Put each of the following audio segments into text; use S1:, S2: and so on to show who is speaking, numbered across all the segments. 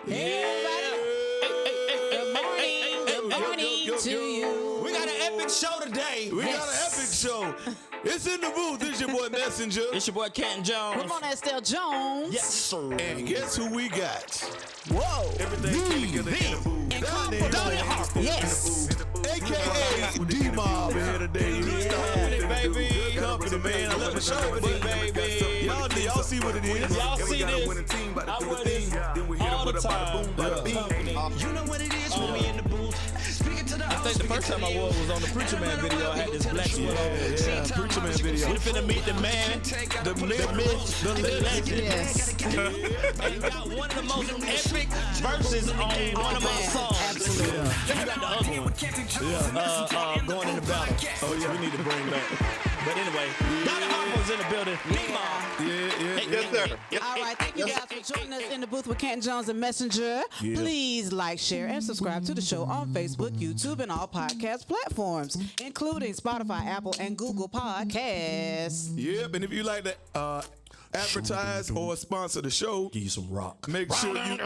S1: To you.
S2: We got an epic show today.
S3: We got an epic show. It's in the booth. It's your boy Messenja.
S2: It's your boy CantonJones.
S1: Ramona Jones.
S2: Yes, sir.
S3: And guess who we got?
S1: Whoa.
S3: Everything came together in the booth.
S1: Donnie Harper. Yes.
S3: AKA D-Mob here today.
S2: Yeah, baby.
S3: Good company, man. I love the show with it, baby. Y'all see what it is.
S2: Y'all see this. I wear this all the time.
S4: You know what it is when we in the booth. Speaking to the
S2: I think the first time I wore was on the Preacher Man video. I had this black sweat on.
S3: Yeah, Preacher Man video.
S2: We finna meet the man, the myth, the legend.
S1: Yes.
S2: And you got one of the most epic verses on one of my songs.
S1: Absolutely.
S2: You got the other one. Going in the battle. Oh yeah, we need to bring back. But anyway, Donnie Harper's in the building.
S3: Yes, sir.
S1: All right, thank you guys for joining us in the booth with Canton Jones and Messenger.
S3: Yeah.
S1: Please like, share, and subscribe to the show on Facebook, YouTube, and all podcast platforms, including Spotify, Apple, and Google Podcasts.
S3: Yep, and if you like to advertise or sponsor the show,
S2: Give you some rock.
S3: make sure you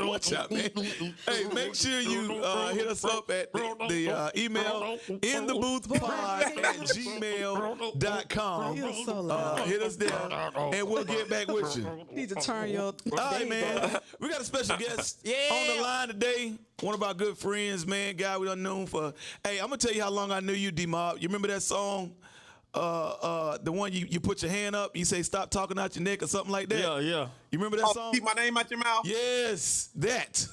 S3: watch out, man. Hey, make sure you hit us up at the email intheboothpod@gmail.com.
S1: You're so loud.
S3: Hit us there, and we'll get back with you.
S1: You need to turn your.
S3: All right, man. We got a special guest on the line today. One of our good friends, man. Guy we done known for. Hey, I'm gonna tell you how long I knew you, D-Mob. You remember that song? The one you put your hand up, you say stop talking out your neck or something like that.
S2: Yeah.
S3: You remember that song?
S5: Keep my name out your mouth.
S3: Yes, that.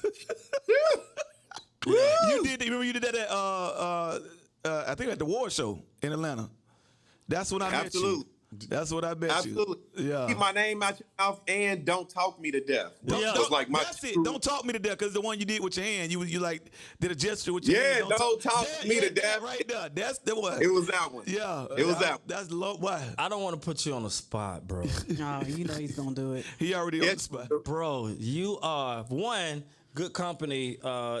S3: You did. Remember you did that at I think at the War Show in Atlanta. That's when I met you. That's what I bet
S5: Absolutely.
S3: you. Yeah.
S5: Keep my name out your mouth and don't talk me to death. That's like my
S3: that's it. Don't talk me to death, because the one you did with your hand, you like did a gesture with your hand.
S5: Don't talk me to death.
S3: Right there. That's the one.
S5: It was that one.
S3: Yeah.
S5: It was that one.
S3: That's low. Why?
S2: I don't want to put you on the spot, bro.
S1: Oh, you know he's gonna do it.
S3: He already on the spot.
S2: Bro, you are one. Good Company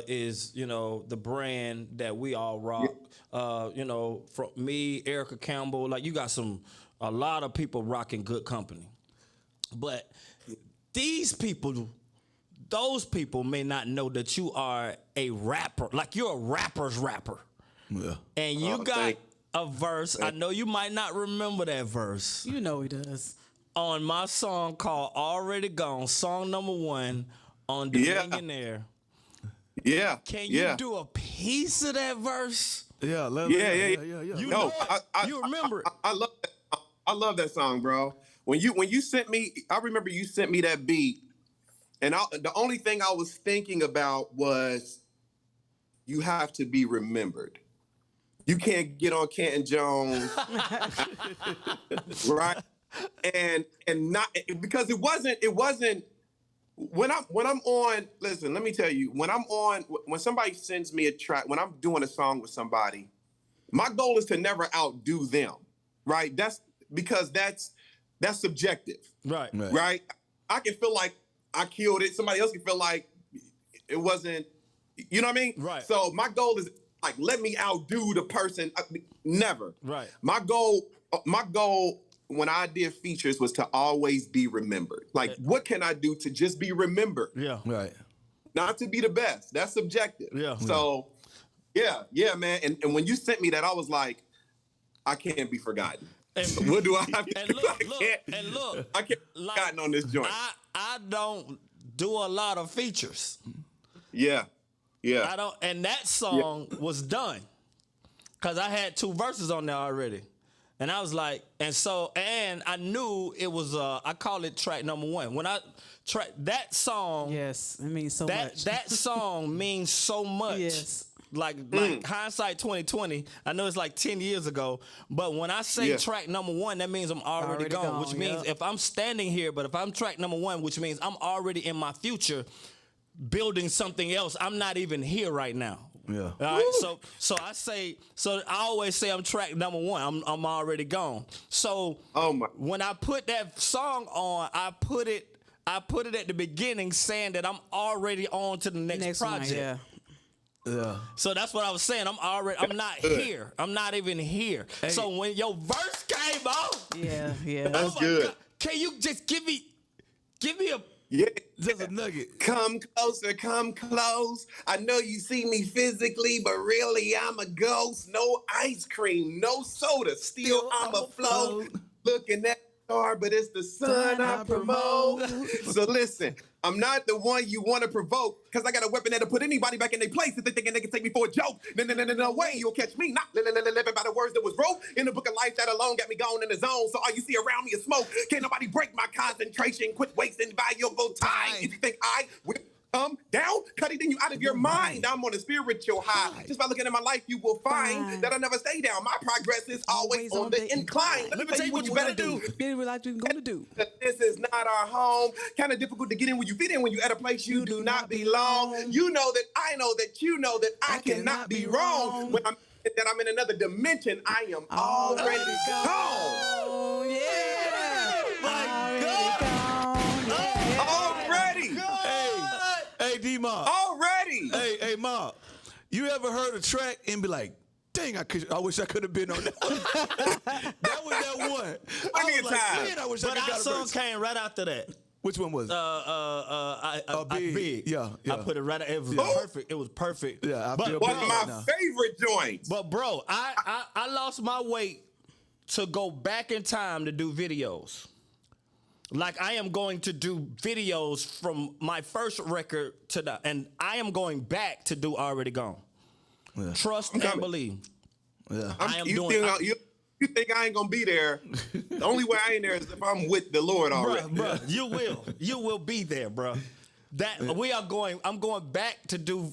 S2: is, the brand that we all rock. From me, Erica Campbell, like you got a lot of people rocking Good Company. But those people may not know that you are a rapper. Like you're a rapper's rapper.
S3: Yeah.
S2: And you got a verse. I know you might not remember that verse.
S1: You know he does.
S2: On my song called Already Gone, song number 1 on Millionaire.
S5: Yeah.
S2: Can you do a piece of that verse?
S3: Yeah.
S2: You remember it.
S5: I love that. I love that song, bro. When you sent me, I remember you sent me that beat, and the only thing I was thinking about was you have to be remembered. You can't get on CantonJones, right? And not because it wasn't. When I'm on, listen, let me tell you, when somebody sends me a track, when I'm doing a song with somebody, my goal is to never outdo them, right? That's because that's subjective,
S2: Right.
S5: right? I can feel like I killed it. Somebody else can feel like it wasn't, you know what I mean?
S2: Right.
S5: So my goal is like, let me outdo the person. Never.
S2: Right.
S5: My goal when I did features was to always be remembered. Like, what can I do to just be remembered?
S2: Yeah.
S3: Right.
S5: Not to be the best. That's subjective.
S2: Yeah.
S5: So, yeah, man. And when you sent me that, I was like, I can't be forgotten.
S2: And,
S5: What do I have to
S2: and
S5: do?
S2: look,
S5: I can't be forgotten on this joint.
S2: I don't do a lot of features.
S5: Yeah.
S2: I don't, and that song was done because I had 2 verses on there already, and I was like, and I knew it was. I call it track number 1. When I track that song,
S1: Yes, it means so much.
S2: that song means so much.
S1: Yes.
S2: Like hindsight 2020. I know it's like 10 years ago, but when I say track number 1, that means I'm already gone. Which means if I'm standing here, but if I'm track number 1, which means I'm already in my future, building something else. I'm not even here right now.
S3: Yeah.
S2: All right. So I always say I'm track number 1. I'm already gone. So when I put that song on, I put it at the beginning saying that I'm already on to the next project.
S1: One, yeah.
S3: Yeah.
S2: So that's what I was saying. I'm not here. I'm not even here. Hey. So when your verse came out,
S1: yeah,
S5: that's good.
S2: God, can you just give me
S5: Yeah.
S3: Just a nugget.
S5: Come closer, come close. I know you see me physically, but really I'm a ghost. No ice cream, no soda. Still I'm a float. Looking at the star, but it's the sun I promote. So listen, I'm not the one you want to provoke, because I got a weapon that'll put anybody back in their place if they thinking they can take me for a joke. No way, you'll catch me not living by the words that was wrote in the book of life that alone got me gone in the zone. So all you see around me is smoke. Can't nobody break my concentration. Quit wasting valuable time. If you think I will come down, cutting you out of your mind. I'm on a spiritual high. Just by looking at my life, you will find that I never stay down. My progress is always on the incline.
S2: Let me tell you what you better do.
S1: Get what you're gonna do.
S5: This is not our home. Kind of difficult to get in when you fit in, when you're at a place you do not belong. You know that I know that you know that I cannot be wrong. When I'm in another dimension, I am already gone.
S1: Oh, yeah.
S5: Already.
S3: Hey, D-Mob.
S5: Already.
S3: Hey, Mob. You ever heard a track and be like, dang, I wish I could have been on that one. That was that one.
S5: Plenty of time.
S3: Man, I wish
S2: But
S3: I could
S2: our
S3: have
S2: song
S3: got a verse.
S2: came right after that.
S3: Which one was it?
S2: Big.
S3: Yeah.
S2: I put it right. It was perfect. It was perfect.
S3: Yeah, I
S2: but,
S3: feel
S5: One
S3: big
S5: of
S3: right
S5: my
S3: now.
S5: favorite joints.
S2: But bro, I lost my weight to go back in time to do videos. Like I am going to do videos from my first record to the, and I am going back to do Already Gone.
S3: Yeah.
S2: Trust and believe.
S3: Yeah.
S2: I am
S5: you
S2: doing.
S5: You think I ain't gonna be there? The only way I ain't there is if I'm with the Lord already.
S2: Bruh, you will be there, bruh. That we are going. I'm going back to do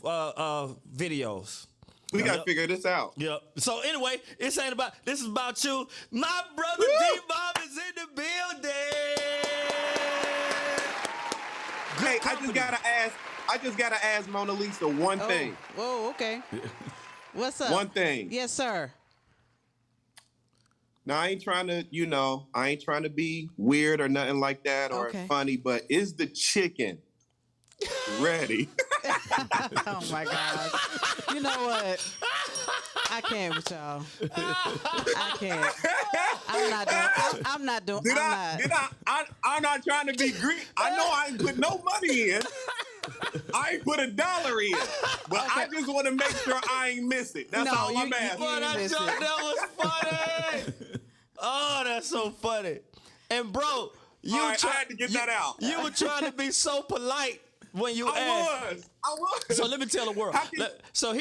S2: videos.
S5: We gotta figure this out.
S2: Yep. So anyway, this ain't about. This is about you. My brother D-Bob is in the building. Good
S5: Hey,
S2: company.
S5: I just gotta ask Mona Lisa one thing.
S1: Oh, okay. What's up?
S5: One thing.
S1: Yes, sir.
S5: Now I ain't trying to be weird or nothing like that or
S1: Okay.
S5: funny, but is the chicken ready?
S1: Oh my gosh. You know what? I can't with y'all. I can't. I'm not doing.
S5: I'm not trying to be greedy. I know I ain't put no money in. I ain't put $1 in, but I just want to make sure I ain't miss it. That's all I'm asking.
S2: Boy, that
S1: missed
S2: joke,
S1: it.
S2: that was funny. Oh, that's so funny. And bro, you
S5: All right, I had to get that out.
S2: You were trying to be so polite when you asked.
S5: I was.
S2: So let me tell the world.
S5: How can-
S2: So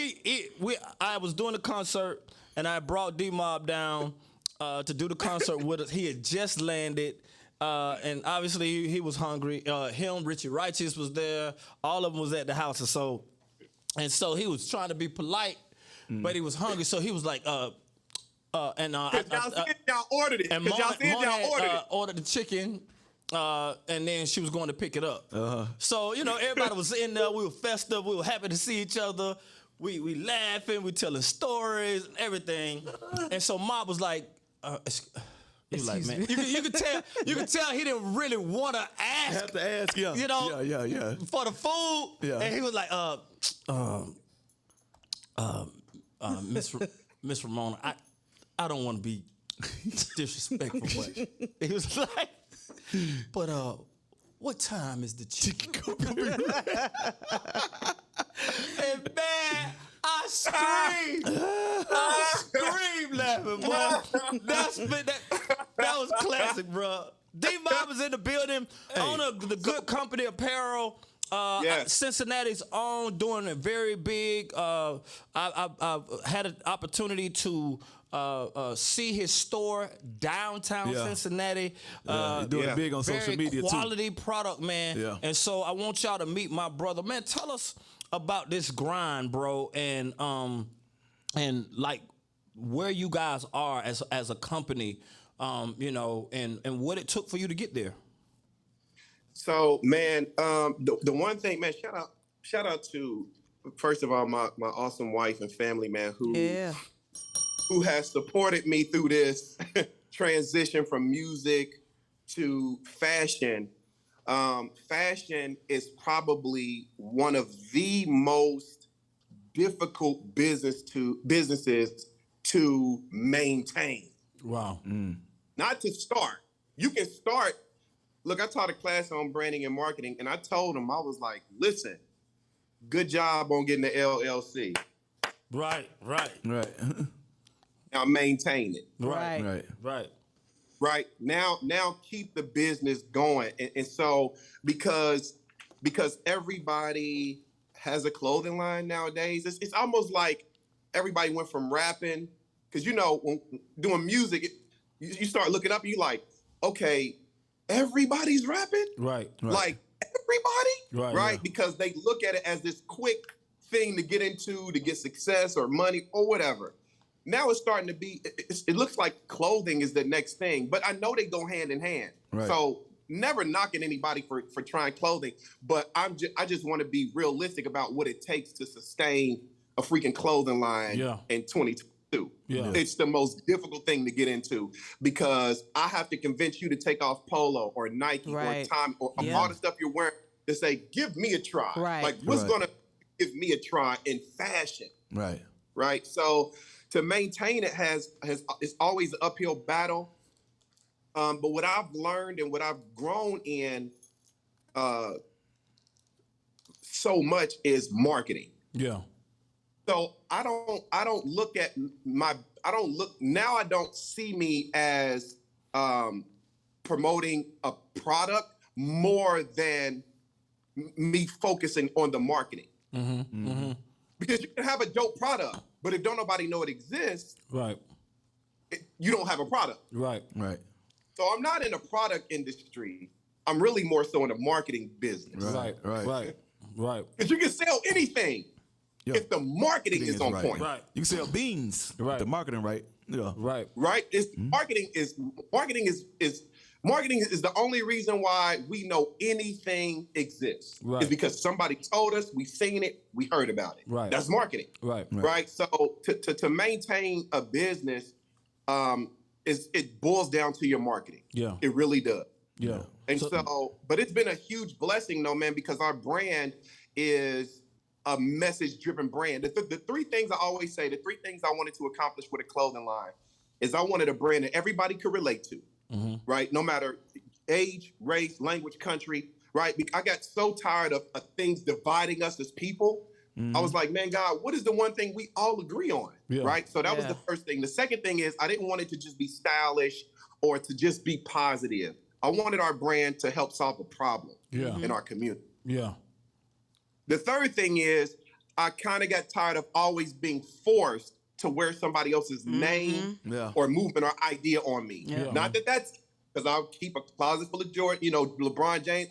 S2: I was doing a concert and I brought D-Mob down to do the concert with us. He had just landed. And obviously he was hungry. Him, Richie Righteous was there. All of them was at the house. And so he was trying to be polite, but he was hungry. So he was like,
S5: Y'all said y'all ordered it.
S2: and
S5: Because y'all said
S2: Mona
S5: y'all ordered it.
S2: ordered the chicken, and then she was going to pick it up. So, everybody was in there. We were festive. We were happy to see each other. We laughing. We telling stories and everything. And so Mob was like, he was like, man, you could tell he didn't really want to ask.
S3: Have to ask, yeah. Yeah.
S2: For the food.
S3: Yeah.
S2: And he was like, Miss Ramona, I don't want to be disrespectful, but he was like, but what time is the chicken coming? And man, I screamed laughing, bro. That was classic, bro. D-Mob is in the building, owner of the Good Company Apparel.
S5: Yes.
S2: Cincinnati's own, doing it very big. I've had an opportunity to see his store downtown Cincinnati.
S3: He's doing it big on social media too.
S2: Very quality product, man.
S3: Yeah.
S2: And so I want y'all to meet my brother. Man, tell us about this grind, bro, and like where you guys are as a company, and what it took for you to get there.
S5: So, man, the one thing, man, shout out to, first of all, my awesome wife and family, man, who has supported me through this transition from music to fashion. Fashion is probably one of the most difficult businesses to maintain.
S2: Wow.
S5: Not to start. You can start look, I taught a class on branding and marketing, and I told them, I was like, listen, good job on getting the LLC.
S2: Right.
S5: Now maintain it. Right. Now keep the business going. And so because everybody has a clothing line nowadays, it's almost like everybody went from rapping, because when doing music, you start looking up, you like, okay, everybody's rapping?
S2: Right.
S5: Like everybody? Right.
S2: Yeah.
S5: Because they look at it as this quick thing to get into, to get success or money or whatever. Now it's starting to be, it looks like clothing is the next thing, but I know they go hand in hand.
S3: Right.
S5: So never knocking anybody for trying clothing, but I just want to be realistic about what it takes to sustain a freaking clothing line in 2022.
S2: Yeah.
S5: It's the most difficult thing to get into, because I have to convince you to take off Polo or Nike or Tommy or all the stuff you're wearing to say, give me a try.
S1: Right.
S5: Like, what's going to give me a try in fashion? Right. So to maintain it it's always an uphill battle. But what I've learned and what I've grown in so much is marketing.
S2: Yeah.
S5: So I don't look at I don't see me as promoting a product more than me focusing on the marketing. Because you can have a dope product, but if don't nobody know it exists, you don't have a product.
S3: Right.
S5: So I'm not in the product industry. I'm really more so in the marketing business.
S3: Right.
S5: Because you can sell anything if the marketing is on point.
S3: Right. You can sell beans. Right. The marketing right. Yeah.
S5: Right. It's marketing is the only reason why we know anything exists.
S2: Right.
S5: Is because somebody told us, we seen it, we heard about it.
S2: Right.
S5: That's marketing.
S2: Right.
S5: So to maintain a business, it boils down to your marketing.
S2: Yeah.
S5: It really does.
S2: Yeah.
S5: And so, but it's been a huge blessing though, man, because our brand is a message-driven brand. The three things I always say, the three things I wanted to accomplish with a clothing line is I wanted a brand that everybody could relate to, right? No matter age, race, language, country, right? I got so tired of things dividing us as people. I was like, man, God, what is the one thing we all agree on, right? So that was the first thing. The second thing is I didn't want it to just be stylish or to just be positive. I wanted our brand to help solve a problem in our community.
S2: Yeah.
S5: The third thing is I kind of got tired of always being forced to wear somebody else's name or movement or idea on me. Not that that's because I'll keep a closet full of Jordan, LeBron James.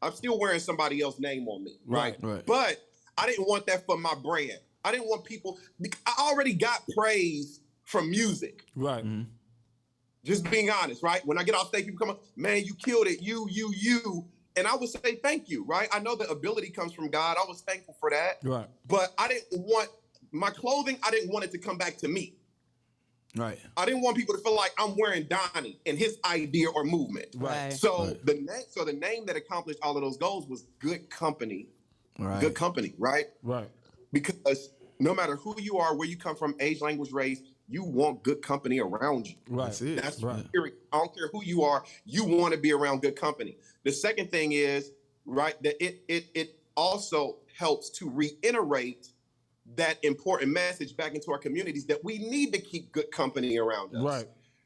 S5: I'm still wearing somebody else's name on me, right? But I didn't want that for my brand. I didn't want people. I already got praise from music.
S2: Right.
S5: Just being honest, right? When I get off stage, people come up, man, you killed it. You. And I would say thank you, right? I know the ability comes from God. I was thankful for that.
S2: Right.
S5: But I didn't want my clothing, I didn't want it to come back to me.
S3: Right.
S5: I didn't want people to feel like I'm wearing Donnie and his idea or movement.
S1: Right.
S5: So the name that accomplished all of those goals was Good Company.
S3: Right.
S5: Good Company, right?
S2: Right.
S5: Because no matter who you are, where you come from, age, language, race, you want good company around you.
S2: Right.
S3: That's it.
S5: That's period. I don't care who you are, you want to be around good company. The second thing is, right, that it also helps to reiterate that important message back into our communities that we need to keep good company around us.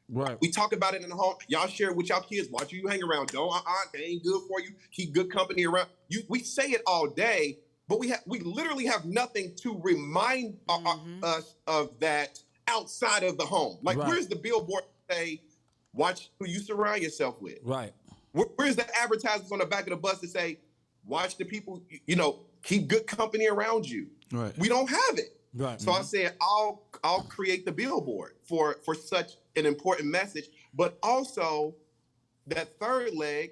S2: Right.
S5: We talk about it in the home. Y'all share it with y'all kids. Watch who you hang around. Don't, they ain't good for you. Keep good company around. We say it all day, but we literally have nothing to remind us of that outside of the home. Like, where's the billboard say, watch who you surround yourself with?
S2: Right.
S5: Where's the advertisements on the back of the bus that say, watch the people, keep good company around you?
S3: Right.
S5: We don't have it.
S2: Right.
S5: So I said, I'll create the billboard for such an important message. But also, that third leg,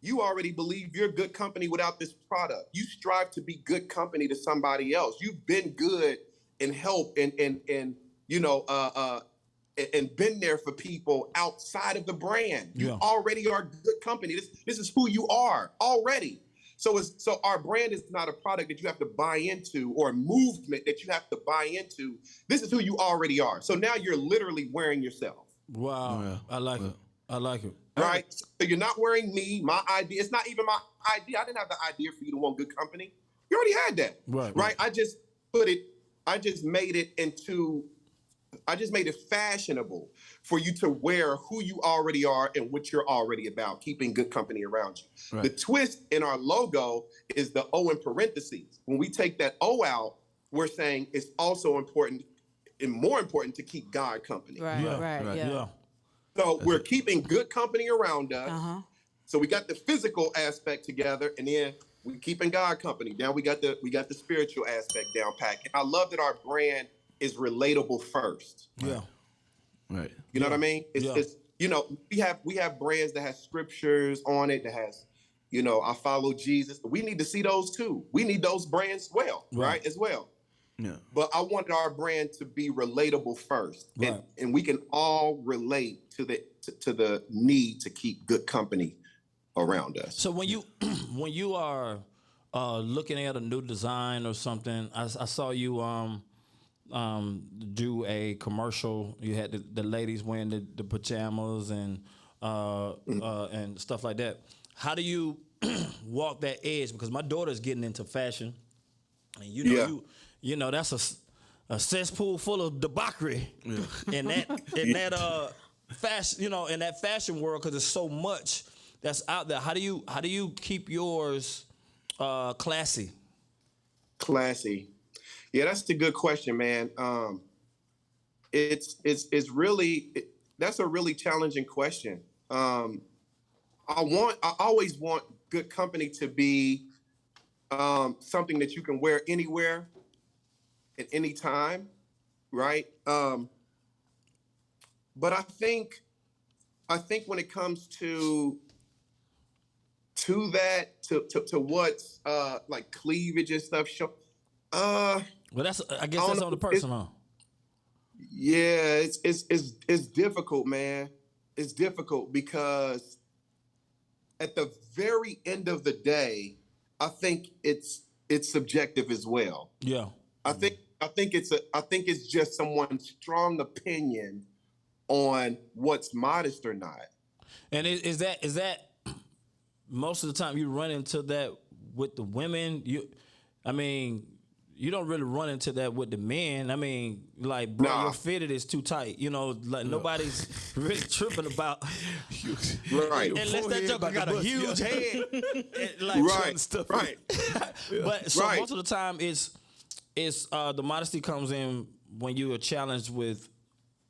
S5: you already believe you're good company without this product. You strive to be good company to somebody else. You've been good and help and been there for people outside of the brand. You already are good company. This is who you are already. So our brand is not a product that you have to buy into or a movement that you have to buy into. This is who you already are. So now you're literally wearing yourself.
S2: Wow. I like it.
S5: right? So you're not wearing me, my idea. It's not even my idea. I didn't have the idea for you to want good company. You already had that, right? I just made it fashionable for you to wear who you already are and what you're already about, keeping good company around you. Right. The twist in our logo is the O in parentheses. When we take that O out, we're saying it's also important and more important to keep God company.
S1: Right.
S5: So we're keeping good company around us. So we got the physical aspect together, and then we keeping God company. Now we got the spiritual aspect down pat. And I love that our brand is relatable first.
S3: Yeah. Right.
S5: You know what I mean? It's we have brands that has scriptures on it that has, I follow Jesus. But we need to see those too. We need those brands right? As well. Yeah. But I wanted our brand to be relatable first. Right. And we can all relate to the need to keep good company around us.
S2: So when you are looking at a new design or something, I saw you do a commercial. You had the ladies wearing the pajamas and stuff like that. How do you walk that edge? Because my daughter's getting into fashion, and that's a cesspool full of debauchery in that fashion, in that fashion world, because there's so much that's out there. How do you keep yours classy? Classy.
S5: Yeah, that's a good question, man. It's really that's a really challenging question. I always want good company to be something that you can wear anywhere at any time, right? But I think when it comes to that, to what's like cleavage and stuff,
S2: well, I guess that's on the person, huh?
S5: Yeah, it's difficult, man. It's difficult because at the very end of the day, I think it's subjective as well.
S2: Yeah.
S5: I think it's just someone's strong opinion on what's modest or not.
S2: And is that most of the time you run into that with the women? You don't really run into that with the men. Like, bro, your fitted is too tight. Nobody's really tripping about.
S5: Right.
S2: Unless that joker got a huge head.
S5: Stuff. Right.
S2: But so most of the time, it's the modesty comes in when you are challenged with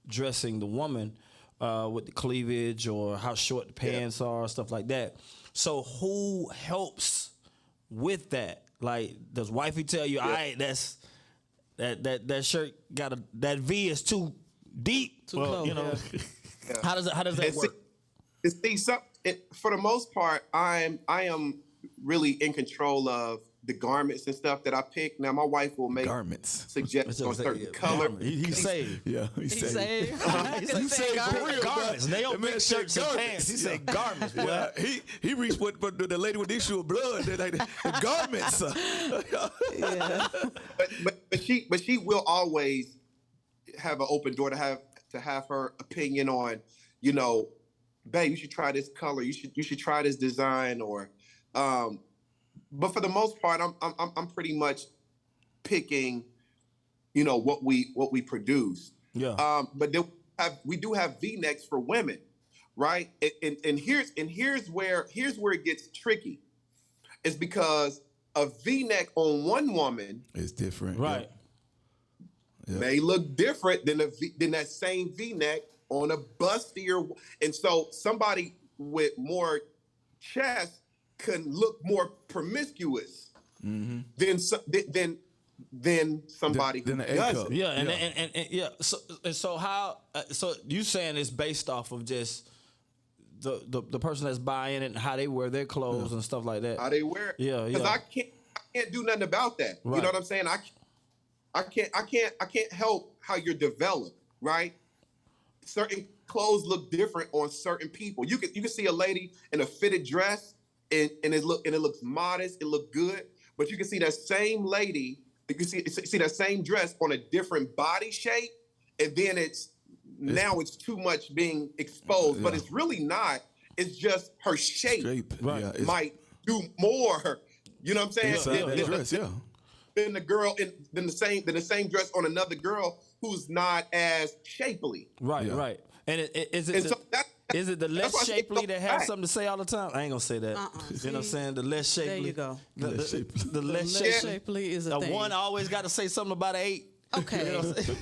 S2: dressing the woman with the cleavage or how short the pants are, stuff like that. So who helps with that? Like, does wifey tell you, all right, that shirt that V is too deep?
S1: Too close.
S2: How does that work?
S5: For the most part, I am really in control of the garments and stuff that I pick. Now, my wife will make suggestions on certain color.
S2: He saved.
S3: Yeah, he saved.
S2: He saved garments. They don't make shirts and pants. He said garments.
S3: Yeah, he reached for the lady with the issue of blood. The garments.
S5: But she will always have an open door to have her opinion on, babe, you should try this color. You should try this design or. But for the most part, I'm pretty much picking, what we produce.
S2: Yeah.
S5: But then we do have V-necks for women, right? And here's where it gets tricky. It's because a V-neck on one woman
S3: is different,
S2: right?
S5: Yeah. May look different than that same V-neck on a bustier, and so somebody with more chest can look more promiscuous than somebody who doesn't.
S2: Yeah, and So how? So you saying it's based off of just the person that's buying it and how they wear their clothes and stuff like that.
S5: How they wear it.
S2: Yeah.
S5: Because I can't do nothing about that. Right. You know what I'm saying? I can't help how you're developed. Right. Certain clothes look different on certain people. You can see a lady in a fitted dress. And it looks modest, it looks good, but you can see that same lady, you can see that same dress on a different body shape, and then it's too much being exposed, but it's really not. It's just her shape,
S3: Right. Yeah,
S5: might do more. You know what I'm saying?
S3: inside that dress,
S5: Than the girl than the same dress on another girl who's not as shapely.
S2: Right, right. And is it the less shapely that has something to say all the time? I ain't gonna say that. You know what I'm saying? The less shapely.
S1: There you go.
S2: The less
S1: shapely is a thing.
S2: One always got to say something about an 8.
S1: Okay.
S2: You know what I'm saying?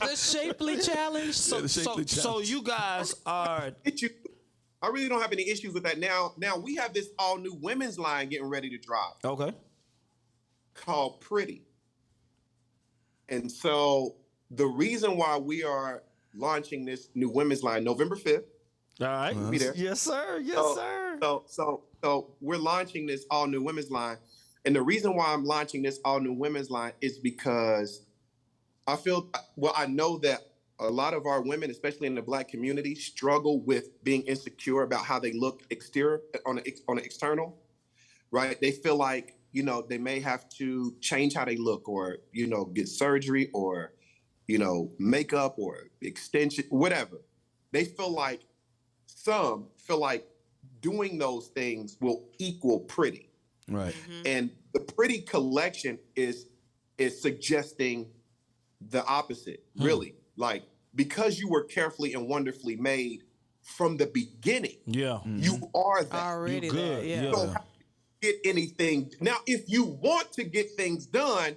S3: The shapely challenge.
S1: The shapely challenge.
S2: So you guys are.
S5: I really don't have any issues with that. Now we have this all new women's line getting ready to drop.
S2: Okay.
S5: Called Pretty. And so the reason why we are launching this new women's line November 5th.
S2: All right.
S5: Be there.
S2: Yes, sir. Yes, sir.
S5: So we're launching this all new women's line. And the reason why I'm launching this all new women's line is because I know that a lot of our women, especially in the Black community, struggle with being insecure about how they look exterior on an external, right? They feel like, they may have to change how they look or, get surgery or, makeup or extension, whatever. Some feel like doing those things will equal pretty.
S3: Right.
S5: And the Pretty collection is suggesting the opposite, really. Like, because you were carefully and wonderfully made from the beginning, you are that.
S1: Already there, yeah.
S5: You don't have to get anything. Now, if you want to get things done,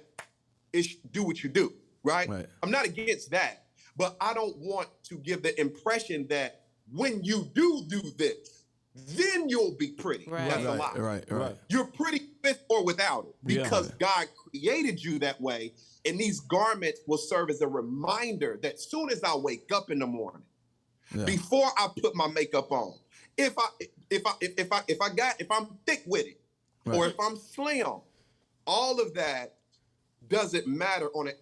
S5: do what you do, right? I'm not against that, but I don't want to give the impression that when you do this, then you'll be pretty.
S1: Right.
S5: That's a lie.
S3: Right.
S5: You're pretty with or without it because God created you that way. And these garments will serve as a reminder that soon as I wake up in the morning, before I put my makeup on, if I'm thick with it, or if I'm slim, all of that doesn't matter on an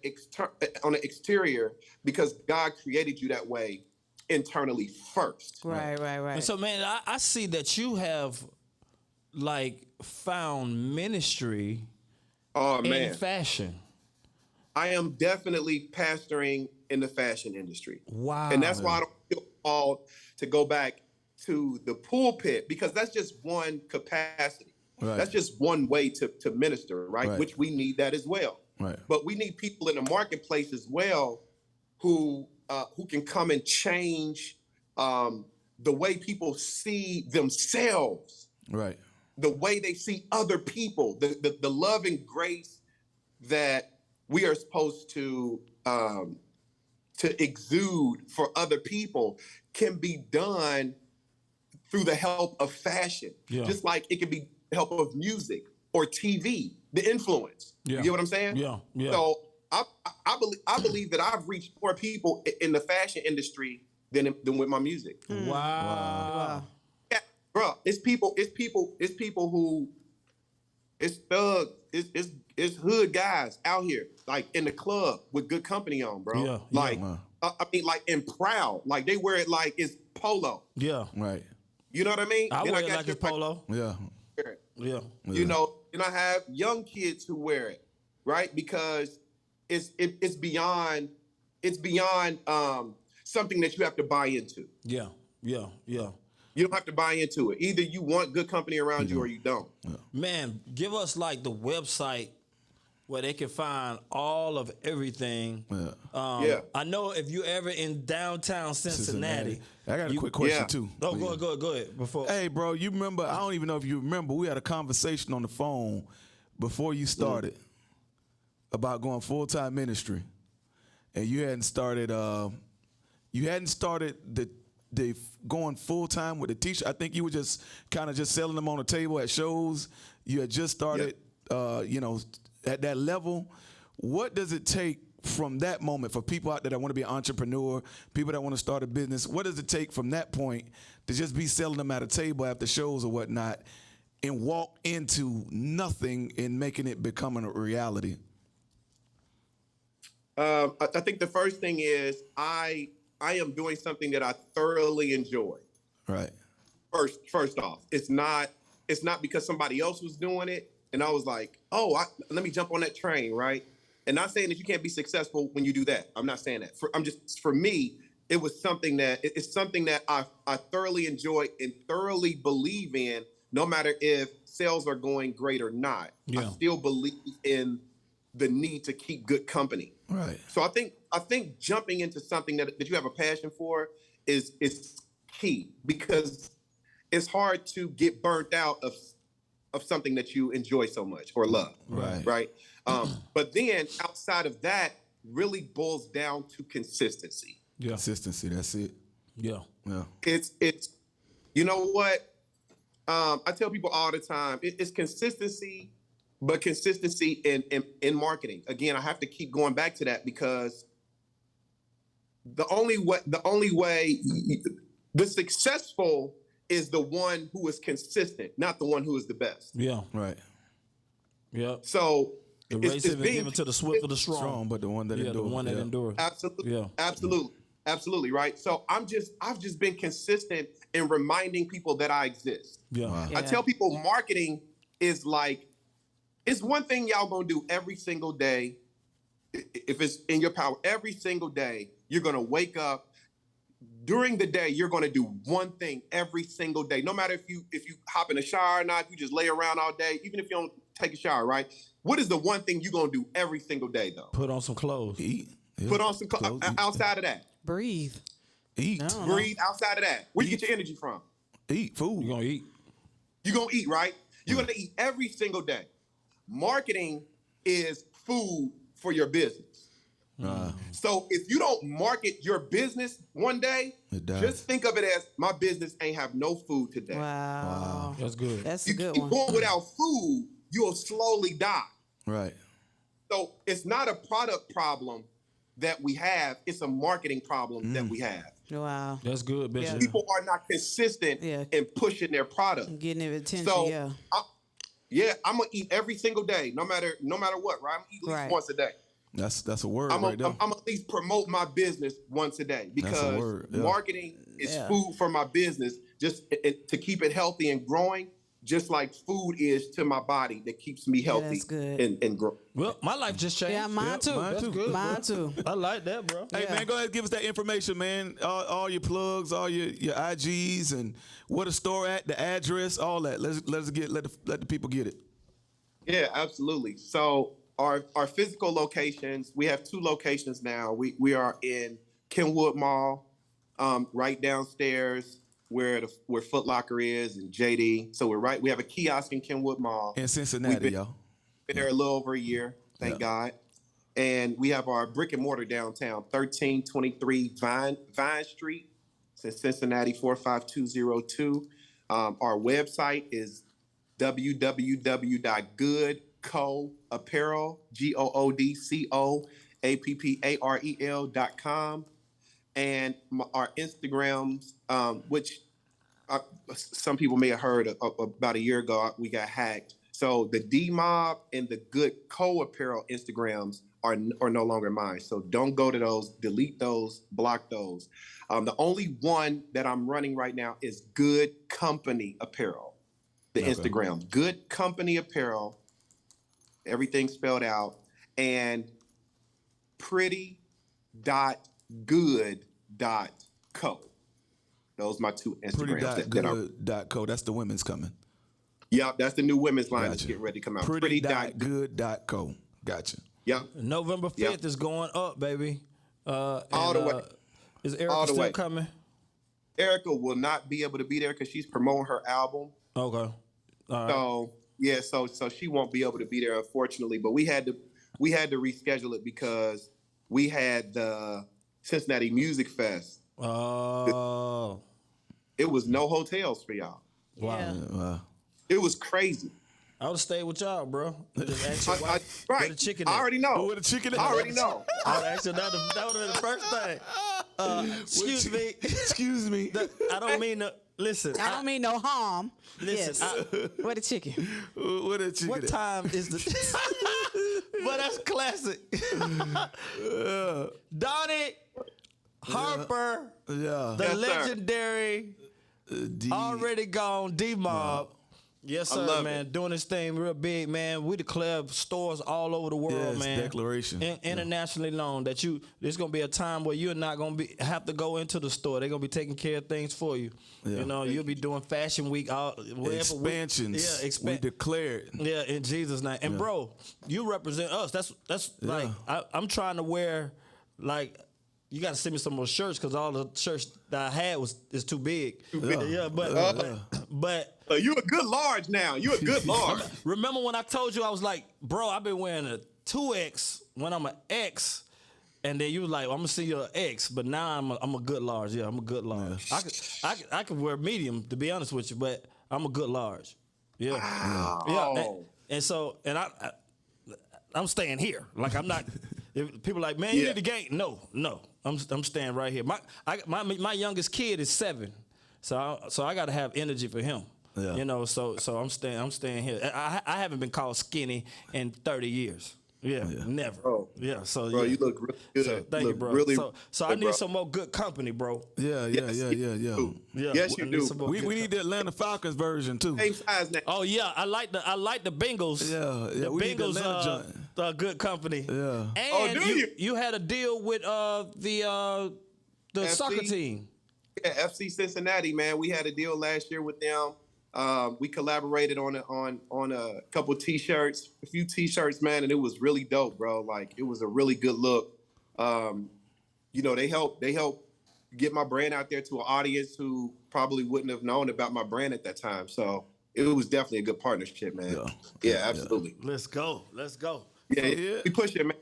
S5: exterior because God created you that way internally first.
S1: Right.
S2: And so, man, I see that you have found ministry in fashion.
S5: I am definitely pastoring in the fashion industry.
S2: Wow.
S5: And that's why I don't feel called to go back to the pulpit because that's just one capacity.
S3: Right.
S5: That's just one way to minister, right? Which we need that as well.
S3: Right.
S5: But we need people in the marketplace as well who can come and change the way people see themselves.
S3: Right.
S5: The way they see other people, the love and grace that we are supposed to exude for other people can be done through the help of fashion. Just like it can be the help of music or TV, the influence. You get what I'm saying?
S2: Yeah.
S5: So I believe that I've reached more people in the fashion industry than with my music.
S2: Wow.
S5: Yeah, bro, it's people who it's thugs, it's hood guys out here, like in the club with good company on, bro. I mean, and proud. Like they wear it like it's polo.
S3: Yeah. Right.
S5: You know what I mean?
S2: I wear it like it's polo.
S3: Yeah.
S5: I have young kids who wear it, right? Because it's beyond something that you have to buy into.
S2: Yeah.
S5: You don't have to buy into it. Either you want good company around you or you don't.
S2: Man, give us the website where they can find all of everything. I know if you ever in downtown Cincinnati.
S3: I got a quick question too.
S2: No, go ahead.
S3: Hey, bro, you remember? I don't even know if you remember. We had a conversation on the phone before you started about going full-time ministry, and you hadn't started. The going full-time with the t-shirt. I think you were just kind of just selling them on the table at shows. You had just started, at that level. What does it take from that moment for people out there that want to be an entrepreneur, people that want to start a business? What does it take from that point to just be selling them at a table after shows or whatnot and walk into nothing and making it becoming a reality?
S5: I think the first thing is I am doing something that I thoroughly enjoy.
S3: Right.
S5: First off, it's not because somebody else was doing it and I was like, let me jump on that train, right? And not saying that you can't be successful when you do that. I'm not saying that. For me, it was something that it's something that I thoroughly enjoy and thoroughly believe in, no matter if sales are going great or not. I still believe in the need to keep good company.
S3: Right.
S5: So I think jumping into something that you have a passion for is key, because it's hard to get burnt out of something that you enjoy so much or love. Right. But then outside of that, really boils down to consistency.
S3: Yeah. Consistency, that's it.
S2: Yeah.
S3: Yeah.
S5: It's you know what? I tell people all the time, it's consistency, but consistency in marketing. Again, I have to keep going back to that, because the only way the successful is the one who is consistent, not the one who is the best.
S2: Yeah.
S3: Right.
S2: Yeah.
S5: So
S2: the race isn't given to the swift or the strong,
S3: but the one that endures.
S2: The one that endures.
S5: Absolutely.
S2: Yeah.
S5: Absolutely. Right. So I've just been consistent in reminding people that I exist.
S2: Yeah.
S3: Wow.
S5: I tell people marketing is like, it's one thing y'all gonna do every single day. If it's in your power, every single day, you're gonna wake up. During the day, you're gonna do one thing every single day. No matter if you hop in a shower or not, if you just lay around all day, even if you don't take a shower, right? What is the one thing you're gonna do every single day, though?
S2: Put on some clothes.
S3: Eat. Yeah.
S5: Put on some clothes. Outside of that.
S1: Breathe.
S3: Eat.
S5: Breathe. Outside of that. Where you get your energy from?
S3: Eat food.
S2: You're gonna eat.
S5: You're gonna eat, right? You're gonna eat every single day. Marketing is food for your business. So if you don't market your business one day, just think of it as, my business ain't have no food today.
S1: Wow.
S2: That's good.
S1: That's
S5: You
S1: a good
S5: keep
S1: one.
S5: going without food, you'll slowly die.
S3: Right.
S5: So it's not a product problem that we have, it's a marketing problem that we have.
S1: Wow.
S2: That's good, bitch.
S1: Yeah.
S5: People are not consistent in pushing their product.
S1: Getting their attention,
S5: So
S1: yeah.
S5: I'm gonna eat every single day, no matter what, right? I'm gonna eat at least once a day.
S3: That's a word
S5: I'm
S3: right there.
S5: at least promote my business once a day, because marketing is food for my business, just to keep it healthy and growing, just like food is to my body that keeps me healthy
S1: that's good.
S5: and grow.
S2: Well, my life just changed.
S1: Yeah, mine too.
S3: mine
S2: That's
S3: too.
S2: good.
S1: Mine too.
S2: I like that, bro.
S3: Hey, man, go ahead and give us that information, man. All your plugs, all your IGs, and where the store at, the address, all that. Let the people get it.
S5: Yeah, absolutely. So our physical locations, we have 2 locations now. We are in Kenwood Mall, right downstairs where Foot Locker is and JD. So we have a kiosk in Kenwood Mall.
S3: In Cincinnati, y'all.
S5: Been there a little over a year, thank God. And we have our brick and mortar downtown, 1323 Vine Street, Cincinnati 45202. Our website is www.goodcoapparel, goodcoapparel.com. And our Instagrams, which some people may have heard about a year ago, we got hacked. So the D-Mob and the Good Co Apparel Instagrams are no longer mine. So don't go to those, delete those, block those. The only one that I'm running right now is Good Company Apparel, the Instagram. Good Company Apparel, everything spelled out, and pretty.good.co. Those are my 2 Instagrams.
S3: Pretty.good.co. That's the women's coming.
S5: Yep, that's the new women's line that's getting ready to come out.
S3: Pretty.good.co. Gotcha.
S5: Yep.
S2: November 5th is going up, baby.
S5: All the way.
S2: Is Erica still coming?
S5: Erica will not be able to be there because she's promoting her album.
S2: Okay. All right.
S5: So yeah, so she won't be able to be there, unfortunately. But we had to reschedule it because we had the Cincinnati Music Fest.
S2: Oh.
S5: It was no hotels for y'all.
S2: Wow.
S1: Yeah.
S5: It was crazy.
S2: I would have stayed with y'all, bro. Just ask your wife
S5: Right.
S2: where the chicken
S5: I
S2: at.
S5: already know.
S3: Where the chicken at?
S5: I already know.
S2: I would have asked you that would have been the first thing. Excuse me.
S3: Excuse me.
S2: I don't mean to. Listen.
S1: I don't mean no harm.
S2: Listen.
S1: Yes. Where the chicken?
S3: Where the chicken
S2: What
S3: at?
S2: time is the? But that's classic. Donnie Harper,
S3: Yeah.
S2: the
S5: Yes, sir.
S2: legendary, already gone D-Mob. Yes,
S5: I
S2: sir,
S5: love
S2: man.
S5: it.
S2: Doing this thing real big, man. We declare stores all over the world,
S3: Yes,
S2: man.
S3: declaration.
S2: Internationally known that there's gonna be a time where you're not gonna have to go into the store. They're gonna be taking care of things for you.
S3: Yeah.
S2: You know, you'll be doing fashion week
S3: Expansions. We declared.
S2: Yeah, in Jesus' name. And bro, you represent us. That's like I'm trying to wear like. You got to send me some more shirts because all the shirts that I had is too big. But
S5: You a good large now. You a good large.
S2: remember when I told you I was like, bro, I've been wearing a 2X when I'm an X, and then you was like, I'm gonna see you an X, but now I'm a good large. Yeah, I'm a good large. I could wear medium to be honest with you, but I'm a good large. Yeah,
S5: Wow.
S2: and I'm staying here. Like I'm not. If people are like, man, you need to gain. No, I'm staying right here. My youngest kid is 7, so I got to have energy for him.
S3: Yeah.
S2: You know, so I'm staying here. I haven't been called skinny in 30 years. Yeah, never.
S5: Bro.
S2: Yeah, so
S5: Bro, you look really good.
S2: So thank you, bro.
S5: Really,
S2: so I need some more good company, bro.
S3: Yeah.
S5: Yes,
S3: Yeah,
S5: you do.
S3: we need the Atlanta Falcons version too.
S5: Same size now.
S2: Oh yeah, I like the Bengals.
S3: Yeah,
S2: The
S3: we need the
S2: Bengals
S3: Atlanta joint.
S2: good company.
S3: Yeah.
S2: And
S5: do
S2: you had a deal with the
S5: FC?
S2: soccer team.
S5: Yeah, FC Cincinnati, man. We had a deal last year with them. We collaborated on a couple T-shirts, a few T-shirts, man, and it was really dope, bro. Like it was a really good look. You know, they help get my brand out there to an audience who probably wouldn't have known about my brand at that time. So it was definitely a good partnership, man. Yeah, absolutely.
S2: Let's go.
S5: Yeah, we pushing, man.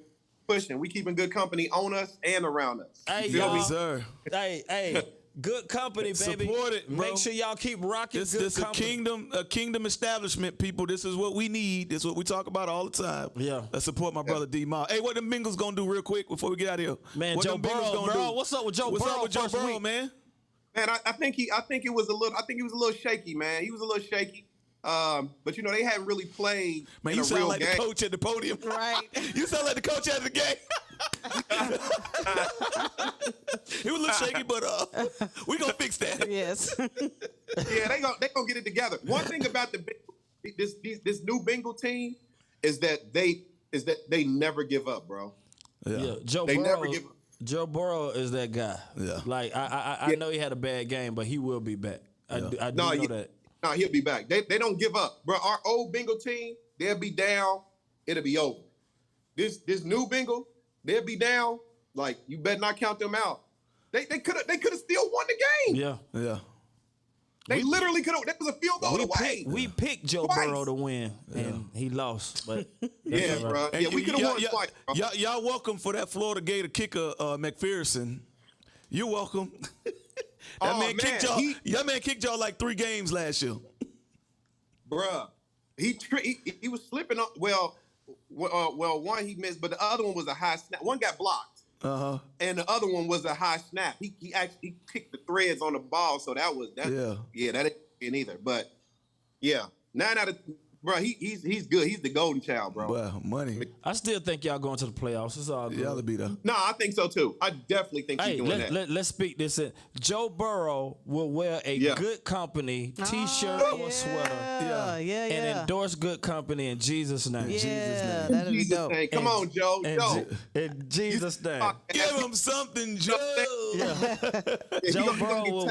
S5: Pushing. We keeping good company on us and around us.
S2: Hey,
S5: You feel me?
S2: y'all.
S3: Sir.
S2: Hey, good company, baby.
S3: Support it, bro.
S2: Make sure y'all keep rocking
S3: This
S2: good
S3: is
S2: company.
S3: a kingdom establishment, people. This is what we need. This is what we talk about all the time.
S2: Yeah.
S3: Let's support my brother D-Mob. Hey, what them Bengals gonna do real quick before we get out of here?
S2: Man,
S3: what
S2: Joe
S3: them Bengals
S2: Burrow,
S3: gonna
S2: bro.
S3: do?
S2: What's up with Joe Burrow?
S3: What's up with Joe
S2: first
S3: Burrow,
S2: week?
S3: man?
S5: Man, I think he was a little shaky, man. He was a little shaky. But you know, they hadn't really played.
S3: Man,
S5: in
S3: you
S5: a
S3: sound
S5: real
S3: like
S5: game.
S3: the coach at the podium.
S1: Right.
S3: You sound like the coach at the game. He was a little shaky, but we gonna fix that.
S1: Yes.
S5: Yeah, they gonna get it together. One thing about this new Bengal team is that they never give up, bro.
S2: Yeah, Joe
S5: They
S2: Burrow.
S5: never give up.
S2: Joe Burrow is that guy.
S3: Yeah.
S2: Like I know he had a bad game, but he will be back. I do know that.
S5: No, he'll be back. They don't give up, bro. Our old Bengal team, they'll be down. It'll be over. This new Bengal, they'll be down. Like you better not count them out. They could have still won the game.
S3: Yeah.
S5: They literally could have. That was a field goal away.
S2: We picked Joe
S5: Twice.
S2: Burrow to win, and he lost. But
S5: Yeah, bro. Yeah, we could have won twice. Bro.
S3: Y'all welcome for that Florida Gator kicker, McPherson. You're welcome. That man kicked y'all like 3 games last year.
S5: Bruh, he was slipping on. Well, one he missed, but the other one was a high snap. One got blocked, and the other one was a high snap. He actually kicked the threads on the ball, so that that ain't either. But yeah, 9 out of bro, he's good. He's the golden child, bro.
S3: Well, money.
S2: I still think y'all going to the playoffs. It's all good.
S3: Y'all be there.
S5: No, I think so too. I definitely think he's
S2: Hey,
S5: doing that.
S2: let's speak this in. Joe Burrow will wear a good company T-shirt or sweater. And endorse good company in Jesus' name.
S1: Yeah, that'll be
S5: Jesus'
S1: dope.
S5: name. Come on, Joe. Joe.
S2: In Jesus' name.
S3: Give him something, Joe.
S2: Joe Burrow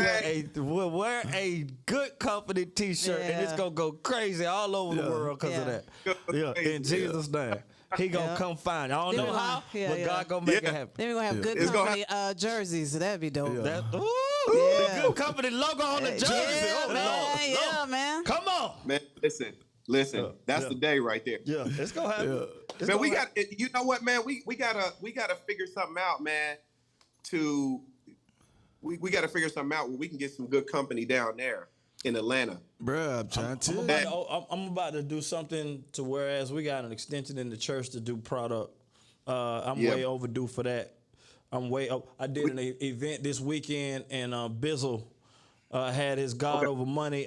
S2: will wear a good company T-shirt, and it's gonna go crazy all over the world because of that. Yeah, in Jesus' name, he gonna come find. I don't know how, but God gonna make it happen.
S1: Then we're gonna have good company jerseys, so that'd be dope.
S2: The good company logo on the jersey.
S1: Yeah, man.
S2: Lord.
S1: Man.
S2: Come on,
S5: Man, listen. That's the day right there.
S2: Yeah, it's gonna happen.
S5: Man, we got. You know what, man? We gotta figure something out, man. We gotta figure something out where we can get some good company down there in Atlanta.
S3: Bruh, I'm trying to.
S2: I'm about to do something to whereas we got an extension in the church to do product. I'm way overdue for that. I did an event this weekend, and Bizzle had his God Over Money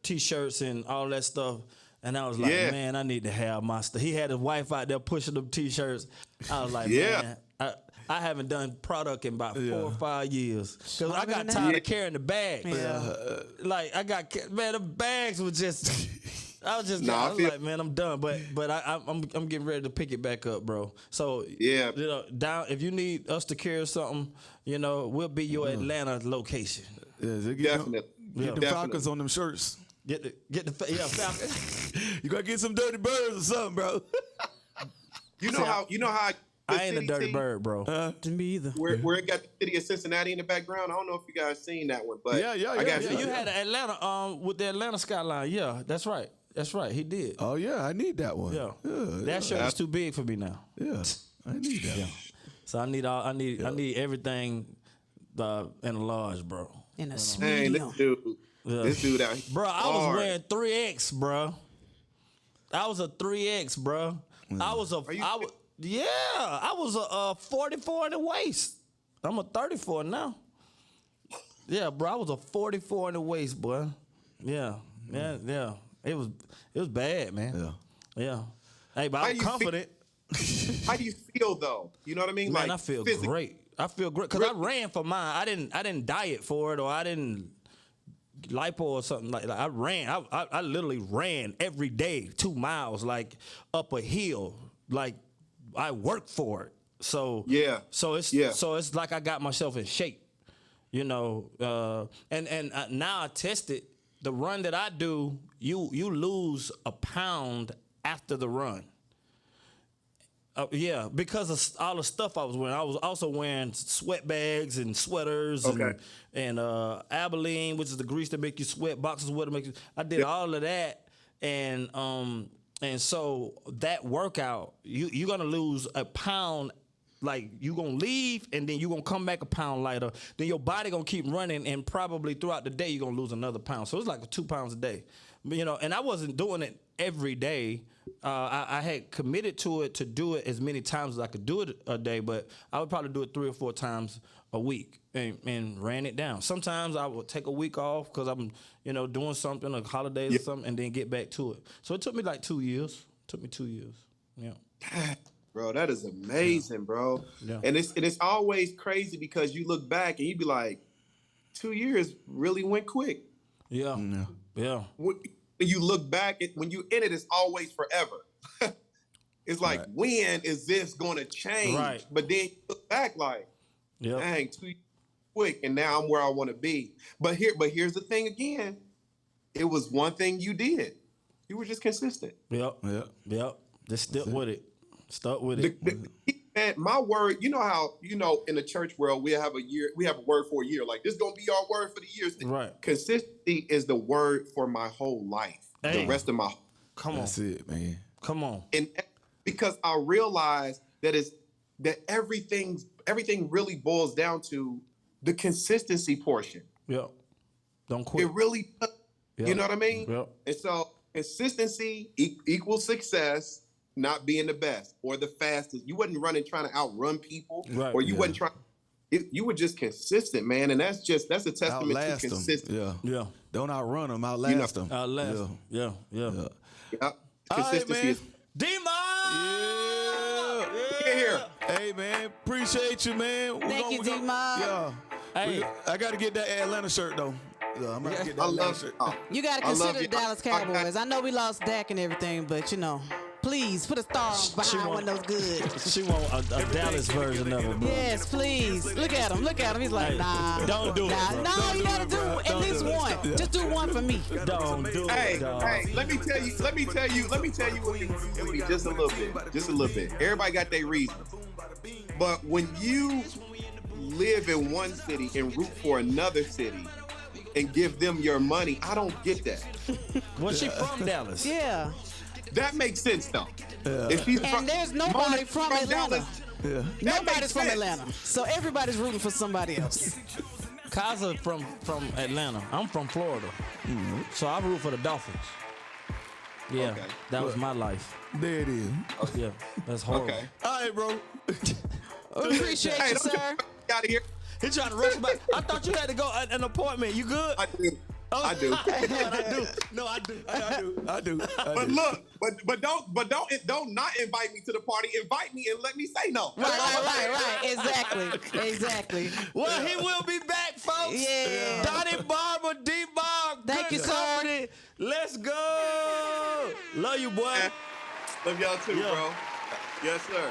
S2: T-shirts and all that stuff. And I was like, man, I need to have my stuff. He had his wife out there pushing them T-shirts. I was like, man. I haven't done product in about 4 or 5 years because I got
S1: Longer than
S2: tired
S1: that.
S2: of carrying the bags.
S1: Yeah.
S2: Like the bags were just. I was just,
S5: Nah,
S2: I was like, man, I'm done. But I'm getting ready to pick it back up, bro. So
S5: Yeah.
S2: you know, down if you need us to carry something, you know, we'll be your Atlanta location.
S3: Yeah,
S5: Definitely.
S3: Get the Falcons on them shirts.
S2: Get the Falcon.
S3: You gotta get some dirty birds or something, bro.
S5: You know how
S2: I ain't a dirty bird, bro.
S1: To me either.
S5: Where it got the city of Cincinnati in the background. I don't know if you guys seen that one, but
S3: Yeah,
S5: I got
S2: Yeah, you had Atlanta with the Atlanta skyline. Yeah, that's right. That's right. He did.
S3: Oh yeah, I need that one.
S2: Yeah.
S3: yeah,
S2: That shirt is too big for me now.
S3: yeah. I need that.
S2: So I need everything in a large, bro.
S1: In a
S5: Dang,
S1: medium.
S5: this dude out here.
S2: Bro, I was
S5: hard.
S2: wearing 3X, bro. I was a 3X, bro. I was a 44 in the waist. I'm a 34 now. Yeah, bro, I was a 44 in the waist, boy. Yeah. It was bad, man. Yeah. Hey, but I was confident.
S5: How do you feel though? You know what I mean?
S2: Man,
S5: like
S2: I feel
S5: physically.
S2: great. I feel great because I ran for mine. I didn't diet for it, or I didn't lipo or something like that. I ran. I literally ran every day 2 miles, like up a hill. Like I worked for it. So
S5: Yeah.
S2: So it's like I got myself in shape, you know. And now I tested the run that I do. You lose a pound after the run. Yeah, because of all the stuff I was wearing. I was also wearing sweat bags and sweaters and Abilene, which is the grease that make you sweat, boxers what make you. I did all of that, and so that workout, you're gonna lose a pound. Like you gonna leave and then you gonna come back a pound lighter. Then your body gonna keep running, and probably throughout the day you're gonna lose another pound. So it's like 2 pounds a day, you know. And I wasn't doing it every day. I had committed to it to do it as many times as I could do it a day, but I would probably do it 3 or 4 times a week and ran it down. Sometimes I would take a week off because I'm, you know, doing something, like holidays or something, and then get back to it. So it took me like 2 years. Yeah.
S5: Bro, that is amazing, bro.
S2: Yeah.
S5: And it's always crazy because you look back and you be like, 2 years really went quick.
S2: Yeah.
S5: When you look back, when you in it, it's always forever. It's like, when is this going to change?
S2: Right.
S5: But then you look back like,
S2: Yep.
S5: dang, 2 years quick, and now I'm where I want to be. But here's the thing again. It was one thing you did. You were just consistent.
S2: Yep. Just stuck with it. Stuck with it.
S5: Man, my word, you know how, you know, in the church world, we have a word for a year. Like, this is going to be our word for the years.
S2: Right.
S5: Consistency is the word for my whole life.
S2: Hey.
S5: The rest of my
S2: Come on.
S3: That's it, man.
S2: Come on.
S5: And because I realized that everything really boils down to the consistency portion.
S2: Yep. Don't quit.
S5: It really,
S2: Yep.
S5: you know what I mean?
S2: Yep.
S5: And so consistency equals success, not being the best or the fastest. You wasn't running trying to outrun people,
S2: Right.
S5: or you wasn't trying. You were just consistent, man, and that's a testament
S3: Outlast
S5: to
S3: them.
S5: consistency.
S3: Yeah.
S2: Yeah.
S3: Don't outrun them. Outlast them.
S2: Last. Yeah.
S5: Yeah.
S3: All right,
S5: Consistency
S3: man.
S5: is
S2: D-Ma!
S5: here.
S3: Hey, man. Appreciate you, man.
S1: Thank you, D-Ma.
S3: Yeah.
S2: Hey.
S3: I got to get that Atlanta shirt, though. Yeah, I'm going to get that
S5: I
S3: Atlanta
S5: love
S3: shirt.
S1: You got to
S5: I love
S1: consider the
S5: you.
S1: Dallas Cowboys. I know we lost Dak and everything, but, you know, please put a star behind one of those good.
S2: She want a Dallas version of it, bro.
S1: Yes, please. Look at him. He's like,
S2: Hey,
S1: nah.
S2: don't do it,
S1: Nah,
S2: bro.
S1: no,
S3: Don't
S1: you
S3: do
S1: got to
S3: it,
S1: do
S3: bro.
S1: at
S3: Don't
S1: least
S3: do it.
S1: one.
S3: Yeah.
S1: Just do one for me.
S2: Don't do
S5: Hey,
S2: it, dog.
S5: let me tell you what it be just a little bit. Everybody got their reasons. But when you live in one city and root for another city and give them your money, I don't get that.
S2: Was she from Dallas?
S1: Yeah.
S5: That makes sense though. If she's
S1: And there's nobody
S5: Mona
S1: from Atlanta.
S3: Yeah.
S5: that
S1: Nobody's
S5: makes
S1: from
S5: sense.
S1: Atlanta. So everybody's rooting for somebody else.
S2: CAJO from Atlanta. I'm from Florida. So I root for the Dolphins. Yeah,
S5: Okay.
S2: that was my life.
S3: There it is.
S2: Yeah, that's horrible.
S5: Okay.
S3: All right, bro.
S1: Appreciate you,
S5: don't
S1: sir.
S5: get out of here.
S2: He trying to rush back. I thought you had to go at an appointment. You good?
S5: I do. I do.
S3: I do.
S5: But look, but don't not invite me to the party. Invite me and let me say no.
S1: Right. Exactly.
S2: Well, he will be back, folks.
S1: Yeah.
S2: Donnie Barber, D-Bob.
S1: Thank you, sir.
S2: Company. Let's go. Love you, boy.
S5: Love y'all too, bro. Yes, sir.